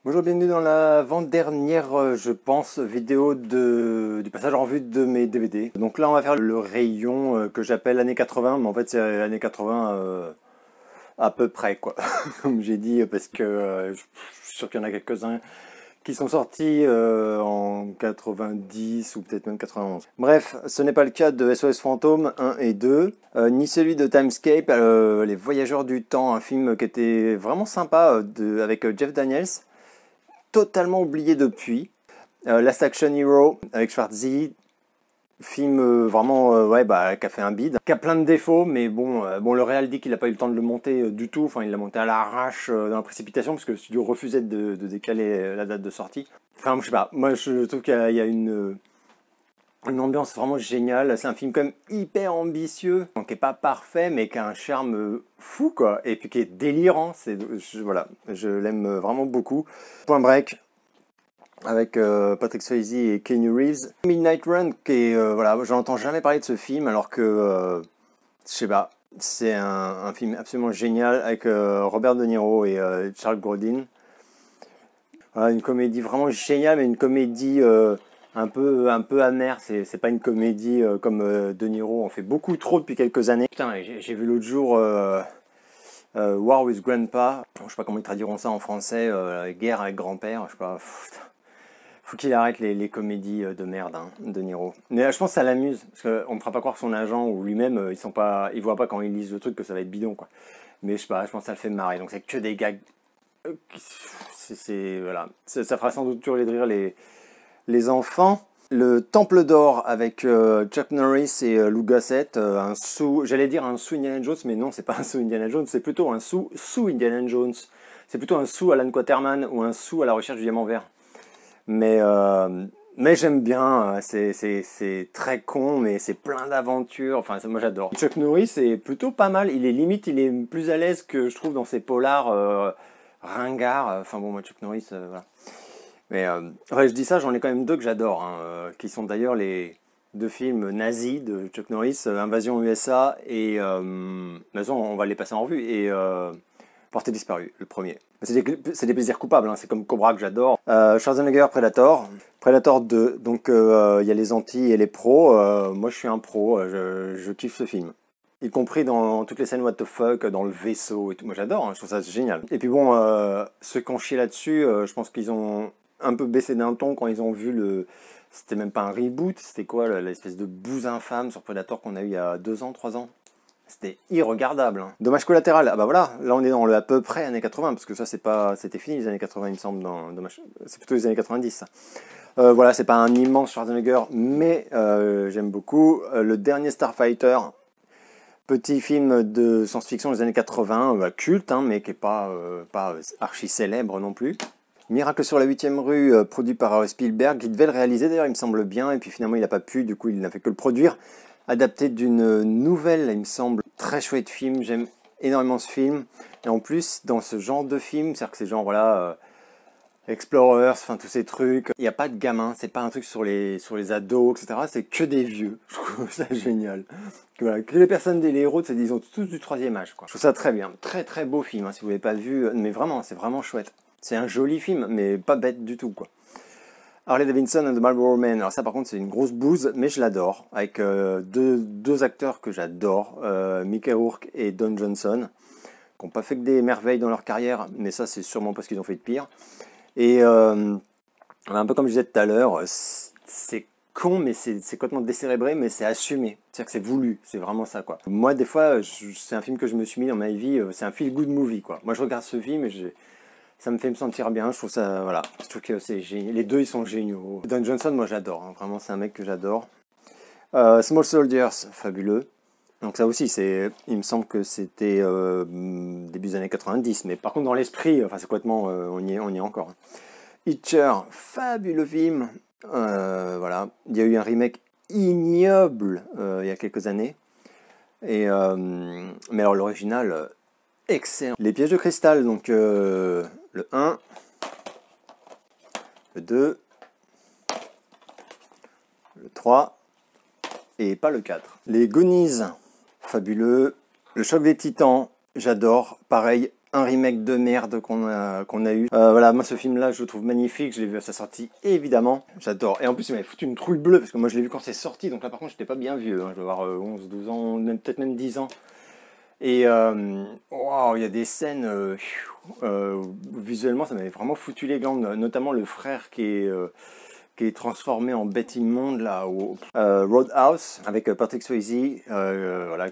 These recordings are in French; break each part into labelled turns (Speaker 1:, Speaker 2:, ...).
Speaker 1: Bonjour, bienvenue dans l'avant-dernière, je pense, vidéo du passage en revue de mes DVD. Donc là, on va faire le rayon que j'appelle années 80, mais en fait, c'est années 80 à peu près, quoi. Comme j'ai dit, parce que je suis sûr qu'il y en a quelques-uns qui sont sortis en 90 ou peut-être même 91. Bref, ce n'est pas le cas de SOS Fantôme 1 et 2, ni celui de Timescape, Les Voyageurs du Temps, un film qui était vraiment sympa avec Jeff Daniels, totalement oublié depuis. Last Action Hero avec Schwarzy, film vraiment qui a fait un bide, qui a plein de défauts, mais bon, le réal dit qu'il n'a pas eu le temps de le monter du tout, enfin il l'a monté à l'arrache dans la précipitation parce que le studio refusait de décaler la date de sortie. Enfin je sais pas, moi je trouve qu'il y a une ambiance vraiment géniale. C'est un film quand même hyper ambitieux, donc qui est pas parfait mais qui a un charme fou quoi, et puis qui est délirant. Voilà, je l'aime vraiment beaucoup. Point Break avec Patrick Swayze et Keanu Reeves. Midnight Run, qui est voilà, j'en entends jamais parler de ce film alors que je sais pas, c'est un film absolument génial avec Robert De Niro et Charles Grodin. Voilà, une comédie vraiment géniale, mais une comédie un peu amère. C'est pas une comédie comme De Niro en fait beaucoup trop depuis quelques années. Putain, j'ai vu l'autre jour War with Grandpa. Je sais pas comment ils traduiront ça en français. Guerre avec grand-père. Je sais pas. Faut qu'il arrête les comédies de merde, hein, De Niro. Mais je pense que ça l'amuse, parce qu'on ne fera pas croire que son agent ou lui-même, ils voient pas quand ils lisent le truc que ça va être bidon, quoi. Mais je sais pas, je pense que ça le fait marrer. Donc c'est que des gags. Voilà. Ça fera sans doute hurler de rire les enfants. Le Temple d'Or avec Chuck Norris et Lou Gossett, j'allais dire un sous Indiana Jones, mais non, c'est pas un sous Indiana Jones, c'est plutôt un sous Indiana Jones. C'est plutôt un sous Alan Quaterman ou un sous à la recherche du diamant vert. Mais j'aime bien, c'est très con, mais c'est plein d'aventures, enfin moi j'adore. Chuck Norris est plutôt pas mal, il est plus à l'aise que je trouve dans ses polars ringards, enfin bon moi Chuck Norris, voilà. Mais je dis ça, j'en ai quand même deux que j'adore, hein, qui sont d'ailleurs les deux films nazis de Chuck Norris, Invasion USA et, de toute façon on va les passer en revue, et Portée disparue, le premier. C'est des plaisirs coupables, hein. C'est comme Cobra que j'adore. Schwarzenegger, Predator. Predator 2, donc il y a les anti et les pros. Moi je suis un pro, je kiffe ce film. Y compris dans toutes les scènes what the fuck, dans le vaisseau et tout. Moi j'adore, hein, je trouve ça génial. Et puis bon, ceux qui ont chié là-dessus, je pense qu'ils ont un peu baissé d'un ton quand ils ont vu C'était même pas un reboot, c'était quoi l'espèce de bouse infâme sur Predator qu'on a eu il y a 2 ans, 3 ans. C'était irregardable. Hein. Dommage collatéral. Ah bah voilà, là on est dans le à peu près années 80, parce que ça c'était fini les années 80 il me semble. C'est plutôt les années 90 ça. Voilà, c'est pas un immense Schwarzenegger, mais j'aime beaucoup. Le dernier Starfighter, petit film de science-fiction des années 80, culte, hein, mais qui est pas archi célèbre non plus. Miracle sur la 8ème rue, produit par Spielberg, qui devait le réaliser d'ailleurs, il me semble bien, et puis finalement il n'a pas pu, du coup il n'a fait que le produire. Adapté d'une nouvelle, il me semble, très chouette film, j'aime énormément ce film. Et en plus, dans ce genre de film, c'est-à-dire que c'est genre, voilà, Explorers, enfin tous ces trucs, il n'y a pas de gamins, c'est pas un truc sur les ados, etc. C'est que des vieux, je trouve ça génial. Voilà, que les personnes, les héros, ils ont tous du 3e âge, quoi. Je trouve ça très bien, très très beau film, hein, si vous l'avez pas vu, mais vraiment, c'est vraiment chouette. C'est un joli film, mais pas bête du tout, quoi. Harley Davidson and the Marlboro Man. Alors ça par contre c'est une grosse bouse, mais je l'adore. Avec deux acteurs que j'adore, Mickey Rourke et Don Johnson, qui n'ont pas fait que des merveilles dans leur carrière, mais ça c'est sûrement parce qu'ils ont fait de pire. Et un peu comme je disais tout à l'heure, c'est con, mais c'est complètement décérébré, mais c'est assumé. C'est-à-dire que c'est voulu, c'est vraiment ça, quoi. Moi des fois, c'est un film que je me suis mis dans ma vie, c'est un feel-good movie, quoi. Moi je regarde ce film et ça me fait me sentir bien, je trouve ça, voilà, je trouve que c'est génial. Les deux, ils sont géniaux. Don Johnson, moi j'adore, hein. Vraiment, c'est un mec que j'adore. Small Soldiers, fabuleux. Donc ça aussi, il me semble que c'était début des années 90, mais par contre dans l'esprit, enfin c'est complètement, on y est encore. Hitcher, fabuleux film. Voilà, il y a eu un remake ignoble il y a quelques années. Mais alors l'original, excellent. Les pièges de cristal, donc le 1, le 2, le 3 et pas le 4. Les Goonies, fabuleux. Le choc des titans, j'adore. Pareil, un remake de merde qu'on a eu. Voilà, moi ce film-là, je le trouve magnifique. Je l'ai vu à sa sortie, évidemment. J'adore. Et en plus, il m'avait foutu une trouille bleue, parce que moi je l'ai vu quand c'est sorti. Donc là, par contre, j'étais pas bien vieux. Hein. Je dois avoir 11, 12 ans, peut-être même 10 ans. Et wow, il y a des scènes, visuellement, ça m'avait vraiment foutu les glandes. Notamment le frère qui est transformé en bête immonde, là, au Roadhouse, avec Patrick Swayze. Voilà,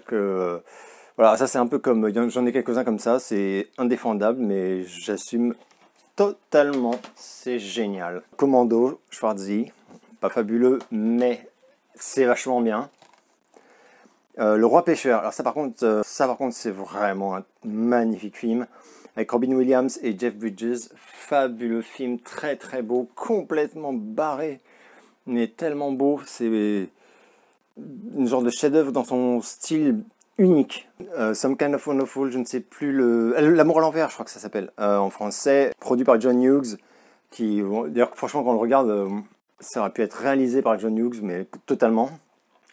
Speaker 1: voilà, ça c'est un peu comme, j'en ai quelques-uns comme ça, c'est indéfendable, mais j'assume totalement, c'est génial. Commando, Schwarzy, pas fabuleux, mais c'est vachement bien. Le Roi Pêcheur, alors ça par contre c'est vraiment un magnifique film, avec Robin Williams et Jeff Bridges, fabuleux film, très très beau, complètement barré, mais tellement beau, c'est une genre de chef-d'œuvre dans son style unique. Some Kind of Wonderful, je ne sais plus L'amour à l'envers, je crois que ça s'appelle, en français, produit par John Hughes, qui, d'ailleurs, franchement, quand on le regarde, ça aurait pu être réalisé par John Hughes, mais totalement.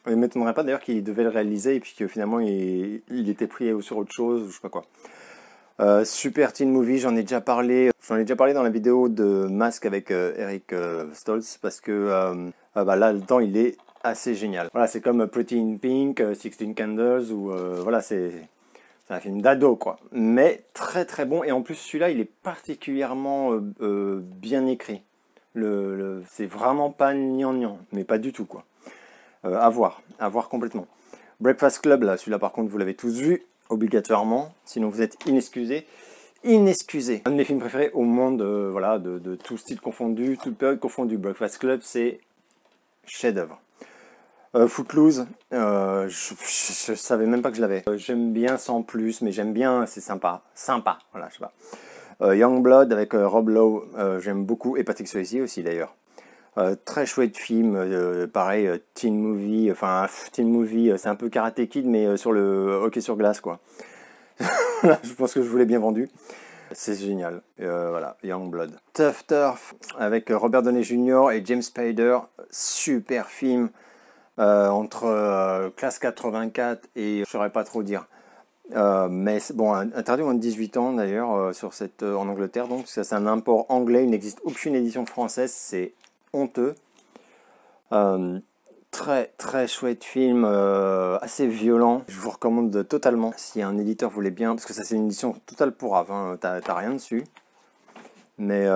Speaker 1: Il ne m'étonnerait pas d'ailleurs qu'il devait le réaliser et puis que finalement il était pris sur autre chose, ou je sais pas quoi. Super teen movie, j'en ai déjà parlé dans la vidéo de Mask avec Eric Stoltz, parce que bah là, le temps, il est assez génial. Voilà, c'est comme Pretty in Pink, 16 Candles, ou voilà, c'est un film d'ado, quoi. Mais très très bon, et en plus celui-là, il est particulièrement bien écrit. C'est vraiment pas gnangnan, mais pas du tout, quoi. À voir complètement. Breakfast Club, là, celui-là par contre, vous l'avez tous vu, obligatoirement, sinon vous êtes inexcusés. Inexcusés. Un de mes films préférés au monde, voilà, de tout style confondu, toute période confondue. Breakfast Club, c'est chef-d'œuvre. Footloose, je savais même pas que je l'avais. J'aime bien sans plus, mais j'aime bien, c'est sympa. Sympa, voilà, je sais pas. Youngblood avec Rob Lowe, j'aime beaucoup, et Patrick Swayze aussi d'ailleurs. Très chouette film, pareil, teen movie, c'est un peu Karate Kid, mais sur le hockey sur glace, quoi. Je pense que je vous l'ai bien vendu. C'est génial. Voilà, Youngblood. Tough Turf avec Robert Downey Jr. et James Spader, super film, entre classe 84 et je saurais pas trop dire. Mais bon, interdit aux moins de 18 ans d'ailleurs, en Angleterre, donc ça c'est un import anglais, il n'existe aucune édition française, c'est honteux. Très très chouette film, assez violent, je vous recommande totalement si un éditeur voulait bien, parce que ça c'est une édition totale pourrave, hein, t'as rien dessus, mais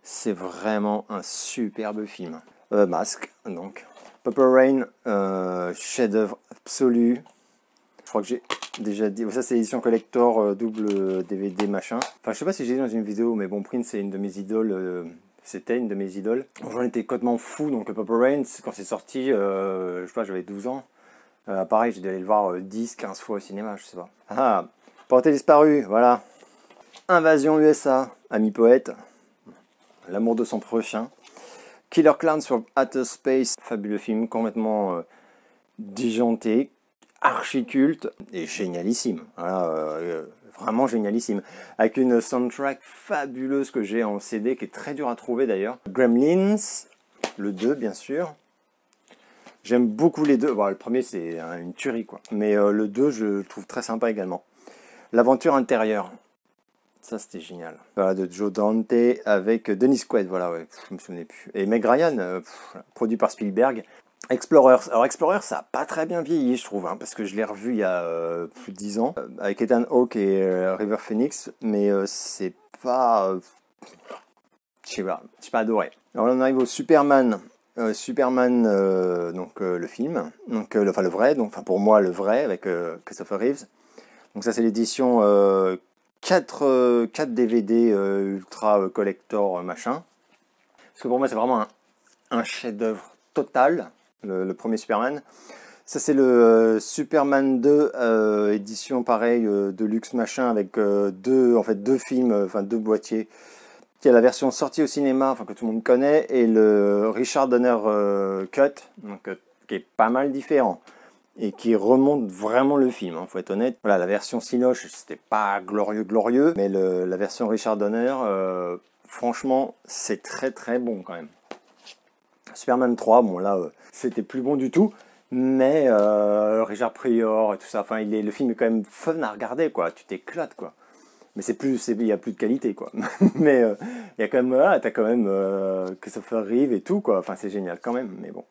Speaker 1: c'est vraiment un superbe film. Mask, donc. Purple Rain, chef-d'œuvre absolu. Je crois que j'ai déjà dit, ça c'est l'édition collector, double DVD machin. Enfin je sais pas si j'ai dit dans une vidéo, mais bon, Prince c'est une de mes idoles. C'était une de mes idoles. J'en étais complètement fou, donc Purple Rain, quand c'est sorti, je sais pas, j'avais 12 ans. Pareil, j'ai dû aller le voir 10, 15 fois au cinéma, je sais pas. Ah, Portée disparue, voilà. Invasion USA, ami poète. L'amour de son prochain. Killer Clowns from Outer Space, fabuleux film, complètement disjoncté, archi-culte et génialissime. Voilà, vraiment génialissime. Avec une soundtrack fabuleuse que j'ai en CD, qui est très dur à trouver d'ailleurs. Gremlins, le 2 bien sûr. J'aime beaucoup les deux. Bon, le premier c'est une tuerie quoi. Mais le 2 je le trouve très sympa également. L'aventure intérieure. Ça c'était génial. Voilà, de Joe Dante avec Dennis Quaid, voilà, ouais, je me souvenais plus. Et Meg Ryan, produit par Spielberg. Explorers. Alors Explorers, ça n'a pas très bien vieilli, je trouve, hein, parce que je l'ai revu il y a plus de 10 ans, avec Ethan Hawke et River Phoenix, mais c'est pas... je sais pas adoré. Alors là, on arrive au Superman. Superman, donc le film, donc enfin le vrai, donc enfin pour moi le vrai, avec Christopher Reeves. Donc ça c'est l'édition 4 DVD ultra collector machin. Parce que pour moi c'est vraiment un chef-d'œuvre total, le premier Superman. Ça c'est le Superman 2 édition pareil de luxe machin, avec deux films, enfin deux boîtiers. Il y a la version sortie au cinéma, enfin que tout le monde connaît, et le Richard Donner Cut, donc qui est pas mal différent et qui remonte vraiment le film, hein, faut être honnête. Voilà, la version Cinoche, c'était pas glorieux, mais la version Richard Donner, franchement, c'est très très bon quand même. Superman 3, bon là, c'était plus bon du tout, mais Richard Pryor et tout ça, enfin, le film est quand même fun à regarder, quoi, tu t'éclates, quoi. Mais il y a plus de qualité, quoi. Mais il y a quand même, t'as quand même Christopher Reeve et tout, quoi. Enfin, c'est génial quand même, mais bon.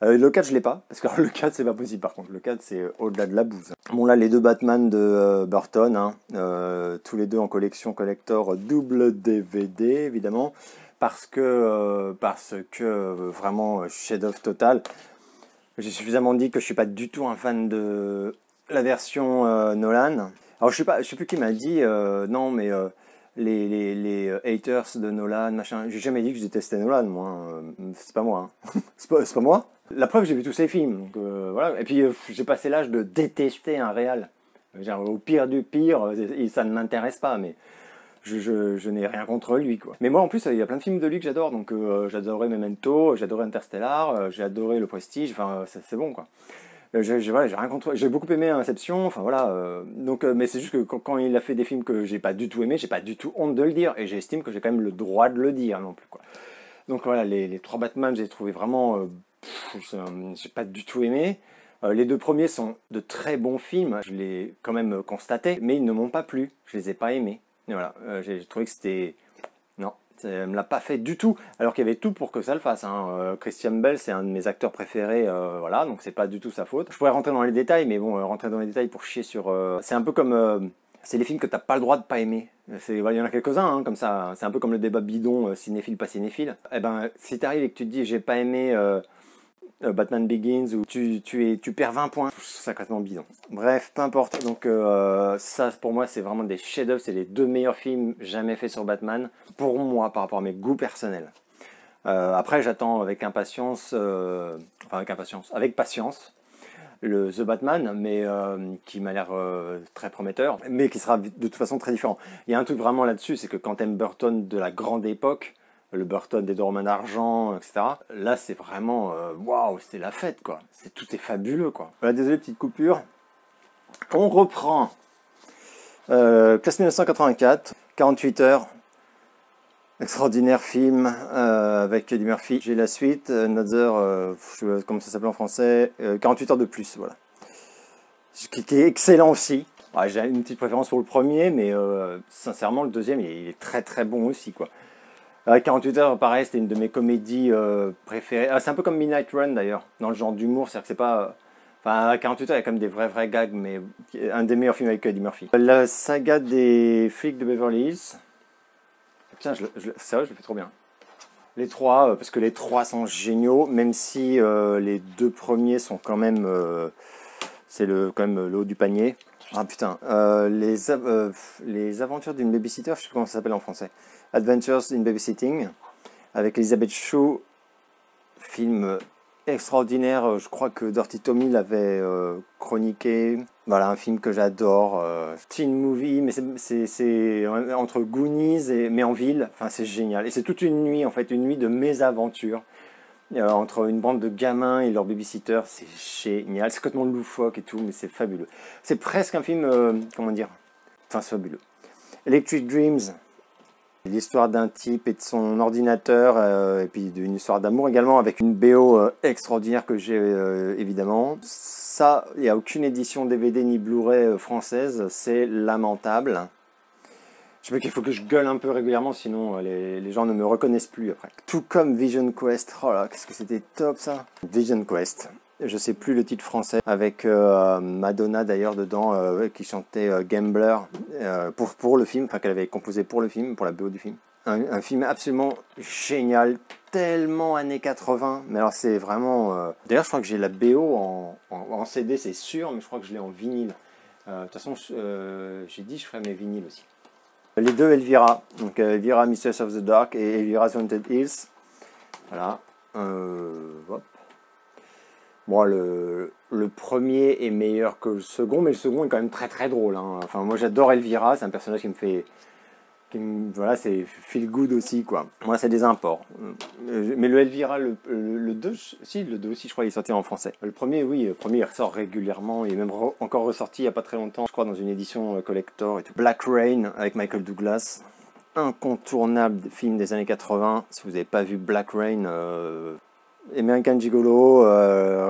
Speaker 1: Le 4, je l'ai pas, parce que le 4, c'est pas possible, par contre. Le 4, c'est au-delà de la bouse. Bon, là, les deux Batman de Burton, hein, tous les deux en collection collector double DVD, évidemment, parce que vraiment, chef-d'œuvre total. J'ai suffisamment dit que je suis pas du tout un fan de la version Nolan. Alors, je sais plus qui m'a dit, non, mais les haters de Nolan, machin. J'ai jamais dit que je détestais Nolan, moi. C'est pas moi. Hein. c'est pas moi. La preuve, j'ai vu tous ses films. Donc, voilà. Et puis, j'ai passé l'âge de détester un réal. Genre, au pire du pire, ça ne m'intéresse pas, mais je n'ai rien contre lui, quoi. Mais moi, en plus, il y a plein de films de lui que j'adore. Donc, j'adorais Memento, j'adorais Interstellar, j'ai adoré Le Prestige. Enfin, c'est bon, quoi. Voilà, j'ai rien contre. J'ai beaucoup aimé Inception, enfin voilà. Donc, mais c'est juste que quand il a fait des films que j'ai pas du tout aimé, j'ai pas du tout honte de le dire, et j'estime que j'ai quand même le droit de le dire non plus, quoi. Donc voilà, les trois Batman, j'ai trouvé vraiment, j'ai pas du tout aimé. Les deux premiers sont de très bons films, je l'ai quand même constaté, mais ils ne m'ont pas plu, je les ai pas aimés. Et voilà, j'ai trouvé que c'était non. Ça ne me l'a pas fait du tout, alors qu'il y avait tout pour que ça le fasse. Hein. Christian Bale, c'est un de mes acteurs préférés, voilà, donc c'est pas du tout sa faute. Je pourrais rentrer dans les détails, mais bon, rentrer dans les détails pour chier sur... c'est un peu comme... c'est les films que t'as pas le droit de pas aimer. Voilà, il y en a quelques-uns, hein, comme ça. C'est un peu comme le débat bidon, cinéphile, pas cinéphile. Eh ben, si t'arrives et que tu te dis, j'ai pas aimé... Batman Begins où tu perds 20 points, c'est complètement bidon. Bref, peu importe. Donc ça pour moi c'est vraiment des chefs-d'œuvre, c'est les deux meilleurs films jamais faits sur Batman pour moi par rapport à mes goûts personnels. Après j'attends avec impatience, avec patience le The Batman, mais qui m'a l'air très prometteur, mais qui sera de toute façon très différent. Il y a un truc vraiment là-dessus, c'est que quand t'aimes Burton de la grande époque, le Burton des Dormans d'argent, etc. Là, c'est vraiment, waouh, c'est la fête, quoi. Tout est fabuleux, quoi. Voilà, désolé, petite coupure. On reprend. Classe 1984, 48 heures. Extraordinaire film avec Eddie Murphy. J'ai la suite, Another, je sais pas comment ça s'appelle en français, 48 heures de plus, voilà. Qui est excellent aussi. Ouais, j'ai une petite préférence pour le premier, mais sincèrement, le deuxième, il est très très bon aussi, quoi. 48 heures, pareil, c'était une de mes comédies préférées. C'est un peu comme Midnight Run d'ailleurs, dans le genre d'humour, c'est-à-dire que c'est pas... Enfin, 48 heures, il y a quand même des vrais gags, mais un des meilleurs films avec Eddie Murphy. La saga des flics de Beverly Hills. Putain, sérieux, je le fais trop bien. Les trois, parce que les trois sont géniaux, même si les deux premiers sont quand même... c'est quand même le haut du panier. Ah putain, les aventures d'une babysitter, je sais pas comment ça s'appelle en français. Adventures in Babysitting, avec Elizabeth Shue, film extraordinaire, je crois que Dirty Tommy l'avait chroniqué. Voilà, un film que j'adore, teen movie, mais c'est entre Goonies mais en ville, enfin c'est génial. Et c'est toute une nuit, en fait, une nuit de mésaventures. Entre une bande de gamins et leur babysitter, c'est génial, c'est complètement loufoque et tout, mais c'est fabuleux. C'est presque un film, comment dire, enfin c'est fabuleux. Electric Dreams, l'histoire d'un type et de son ordinateur, et puis d'une histoire d'amour également, avec une BO extraordinaire que j'ai évidemment. Ça, il n'y a aucune édition DVD ni Blu-ray française, c'est lamentable. Je sais qu'il faut que je gueule un peu régulièrement, sinon les gens ne me reconnaissent plus après. Tout comme Vision Quest. Oh là, qu'est-ce que c'était top ça. Vision Quest. Je sais plus le titre français. Avec Madonna d'ailleurs dedans, qui chantait Gambler pour le film, enfin qu'elle avait composé pour le film, pour la BO du film. Un film absolument génial, tellement années 80. Mais alors c'est vraiment... D'ailleurs je crois que j'ai la BO en CD, c'est sûr, mais je crois que je l'ai en vinyle. De toute façon, j'ai dit je ferais mes vinyles aussi. Les deux Elvira, donc Elvira Mistress of the Dark et Elvira's Haunted Hills. Voilà. Hop. Bon, le premier est meilleur que le second, mais le second est quand même très très drôle. Hein. Enfin, moi j'adore Elvira, c'est un personnage qui me fait... voilà, c'est feel good aussi, quoi. Moi, c'est des imports. Mais le Elvira, le 2, si, le 2 aussi, je crois, il est sorti en français. Le premier, oui, le premier, il ressort régulièrement. Il est même encore ressorti il n'y a pas très longtemps, je crois, dans une édition collector et tout. Black Rain, avec Michael Douglas. Incontournable film des années 80. Si vous n'avez pas vu Black Rain... American Gigolo,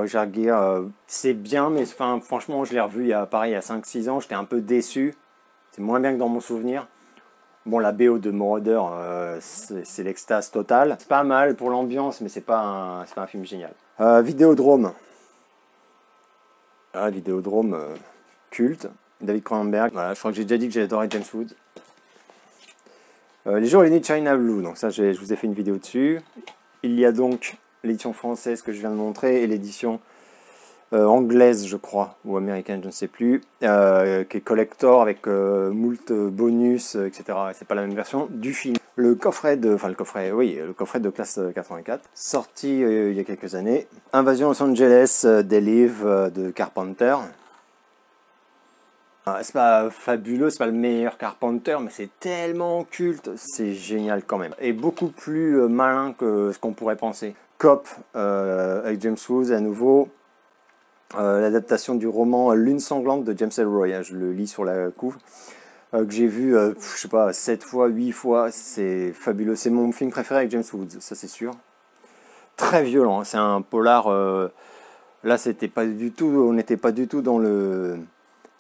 Speaker 1: Richard Gere, c'est bien, mais enfin, franchement, je l'ai revu il y a 5-6 ans, j'étais un peu déçu. c'était moins bien que dans mon souvenir. Bon, la BO de Moroder, c'est l'extase totale. C'est pas mal pour l'ambiance, mais c'est pas un film génial. Vidéodrome. Ah, Vidéodrome culte. David Cronenberg. Voilà, je crois que j'ai déjà dit que j'ai adoré James Woods. Les jours et les nuits de China Blue. Donc ça, je vous ai fait une vidéo dessus. Il y a donc l'édition française que je viens de montrer et l'édition anglaise, je crois, ou américaine, je ne sais plus, qui est collector avec moult bonus, etc. C'est pas la même version du film. Le coffret de Classe 84, sorti il y a quelques années. Invasion Los Angeles des livres de Carpenter. C'est pas fabuleux, c'est pas le meilleur Carpenter, mais c'est tellement culte, c'est génial quand même. Et beaucoup plus malin que ce qu'on pourrait penser. Cop, avec James Woods à nouveau. L'adaptation du roman Lune sanglante de James Ellroy, hein, je le lis sur la couve, que j'ai vu, je sais pas, 7 fois, 8 fois, c'est fabuleux, c'est mon film préféré avec James Woods, ça c'est sûr. Très violent, hein, c'est un polar, là c'était pas du tout, on n'était pas du tout dans le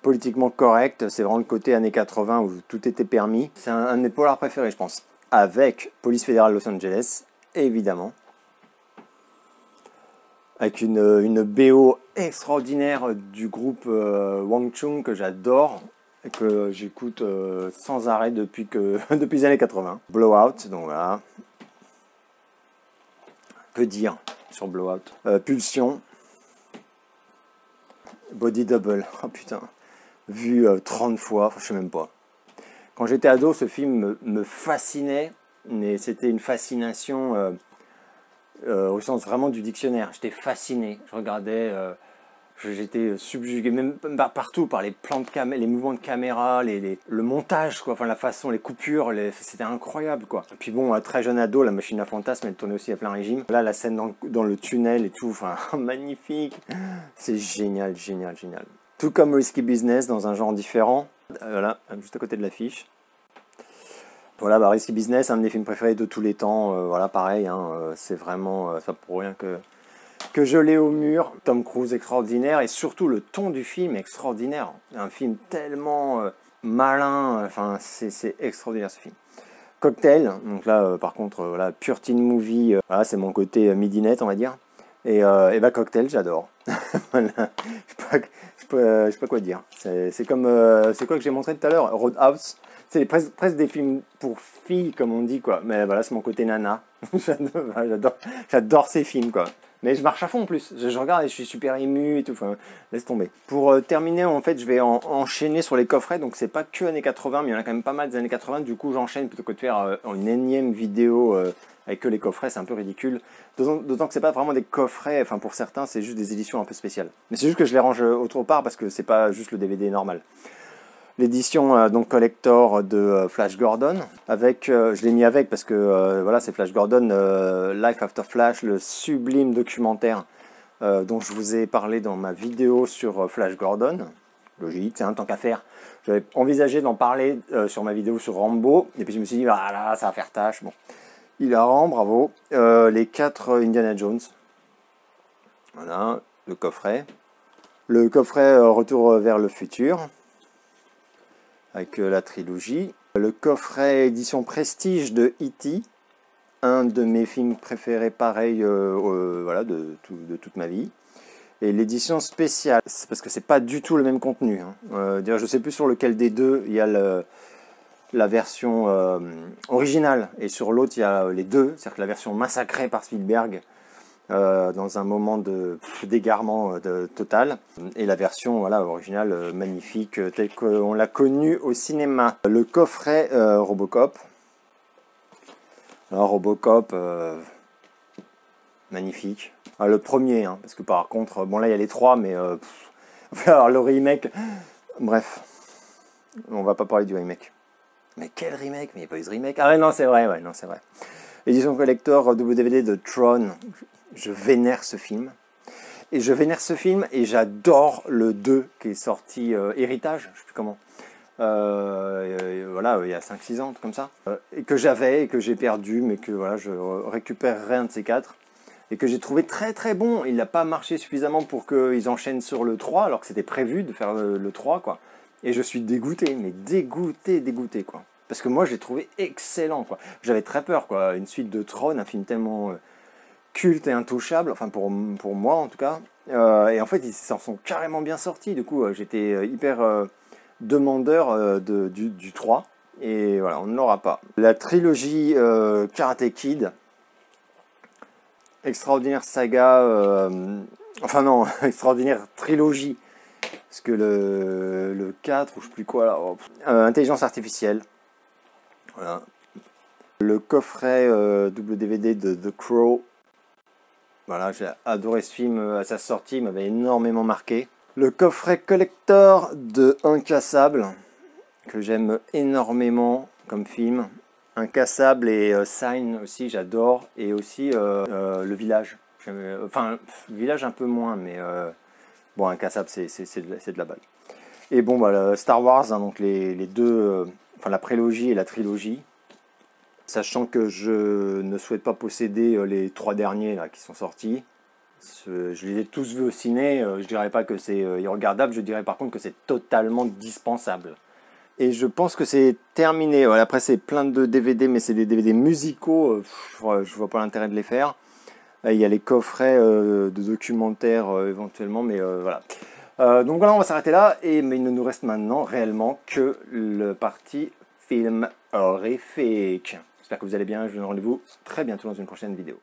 Speaker 1: politiquement correct, c'est vraiment le côté années 80 où tout était permis. C'est un de mes polars préférés je pense, avec Police fédérale Los Angeles, évidemment. Avec une BO extraordinaire du groupe Wang Chung que j'adore et que j'écoute sans arrêt depuis les années 80. Blowout, donc voilà. Que dire sur Blowout? Pulsion. Body Double, oh putain. Vu 30 fois, enfin, je sais même pas. Quand j'étais ado, ce film me fascinait, mais c'était une fascination... au sens vraiment du dictionnaire, j'étais fasciné, je regardais, j'étais subjugué, même partout par les plans de caméra, les mouvements de caméra, le montage, quoi, enfin la façon, les coupures, c'était incroyable quoi. Et puis bon, très jeune ado, la machine à fantasmes, elle tournait aussi à plein régime. Là, la scène dans le tunnel et tout, enfin magnifique, c'est génial, génial, génial. Tout comme Risky Business dans un genre différent, voilà, juste à côté de l'affiche. Voilà, Risky Business, un de mes films préférés de tous les temps. Voilà, pareil, hein, c'est vraiment, c'est pas pour rien que je l'ai au mur. Tom Cruise extraordinaire et surtout le ton du film extraordinaire. Un film tellement malin, enfin c'est extraordinaire ce film. Cocktail, donc là par contre, voilà, pure teen movie, voilà, c'est mon côté midinette on va dire. Et Cocktail, j'adore. Voilà, je sais pas quoi dire. C'est comme, c'est quoi que j'ai montré tout à l'heure, Roadhouse. C'est presque des films pour filles, comme on dit, quoi. Mais voilà, c'est mon côté nana. J'adore ces films, quoi. Mais je marche à fond, en plus. Je regarde et je suis super ému et tout. Enfin, laisse tomber. Pour terminer, en fait, je vais enchaîner sur les coffrets. Donc, c'est pas que années 80, mais il y en a quand même pas mal des années 80. Du coup, j'enchaîne plutôt que de faire une énième vidéo avec que les coffrets. C'est un peu ridicule. D'autant que c'est pas vraiment des coffrets. Enfin, pour certains, c'est juste des éditions un peu spéciales. Mais c'est juste que je les range autre part parce que c'est pas juste le DVD normal. L'édition donc collector de Flash Gordon, avec, je l'ai mis avec parce que voilà, c'est Flash Gordon, Life After Flash, le sublime documentaire dont je vous ai parlé dans ma vidéo sur Flash Gordon. Logique, hein, tant qu'à faire. J'avais envisagé d'en parler sur ma vidéo sur Rambo, et puis je me suis dit, voilà, ça va faire tâche. Bon, hilarant, bravo. Les 4 Indiana Jones. Voilà, le coffret. Le coffret Retour vers le futur, avec la trilogie. Le coffret édition Prestige de E.T., un de mes films préférés, pareil, voilà, de toute ma vie. Et l'édition spéciale, parce que c'est pas du tout le même contenu. Hein. Je sais plus sur lequel des deux il y a la version originale, et sur l'autre il y a les deux, c'est-à-dire que la version massacrée par Spielberg, dans un moment d'égarement total, et la version voilà, originale magnifique telle qu'on l'a connue au cinéma. Le coffret Robocop. Alors Robocop, magnifique. Le premier, hein, parce que par contre, bon là il y a les 3, mais alors le remake, bref, on va pas parler du remake. Mais quel remake? Mais il n'y a pas eu de remake. Ah ouais, non, c'est vrai, ouais, non, c'est vrai. Édition collector double DVD de Tron. Je vénère ce film. Et j'adore le 2 qui est sorti, Héritage, je ne sais plus comment. Voilà, il y a 5-6 ans, comme ça. Et que j'avais, et que j'ai perdu, mais que voilà, je récupérerai un de ces 4. Et que j'ai trouvé très très bon. Il n'a pas marché suffisamment pour qu'ils enchaînent sur le 3, alors que c'était prévu de faire le 3, quoi. Et je suis dégoûté, mais dégoûté quoi. Parce que moi je l'ai trouvé excellent quoi. J'avais très peur quoi. Une suite de Tron, un film tellement culte et intouchable, enfin pour moi en tout cas. Et en fait ils s'en sont carrément bien sortis. Du coup j'étais hyper demandeur du 3. Et voilà, on ne l'aura pas. La trilogie Karate Kid, extraordinaire saga, enfin non, extraordinaire trilogie. Parce que le 4, ou je sais plus quoi là, intelligence artificielle. Voilà. Le coffret double DVD de The Crow. Voilà, j'ai adoré ce film à sa sortie, il m'avait énormément marqué. Le coffret collector de Incassable, que j'aime énormément comme film. Incassable et Sign aussi, j'adore. Et aussi Le Village. Enfin, Le Village un peu moins, mais bon, Incassable, c'est de la balle. Et bon, bah, Star Wars, hein, donc les deux, enfin la prélogie et la trilogie. Sachant que je ne souhaite pas posséder les 3 derniers là, qui sont sortis. Je les ai tous vus au ciné. Je dirais pas que c'est irregardable, je dirais par contre que c'est totalement dispensable. Et je pense que c'est terminé. Voilà, après, c'est plein de DVD, mais c'est des DVD musicaux. Je vois pas l'intérêt de les faire. Il y a les coffrets de documentaires éventuellement, mais voilà. Donc voilà, on va s'arrêter là. Mais il ne nous reste maintenant réellement que le parti film horrifique. J'espère que vous allez bien. Je vous donne rendez-vous très bientôt dans une prochaine vidéo.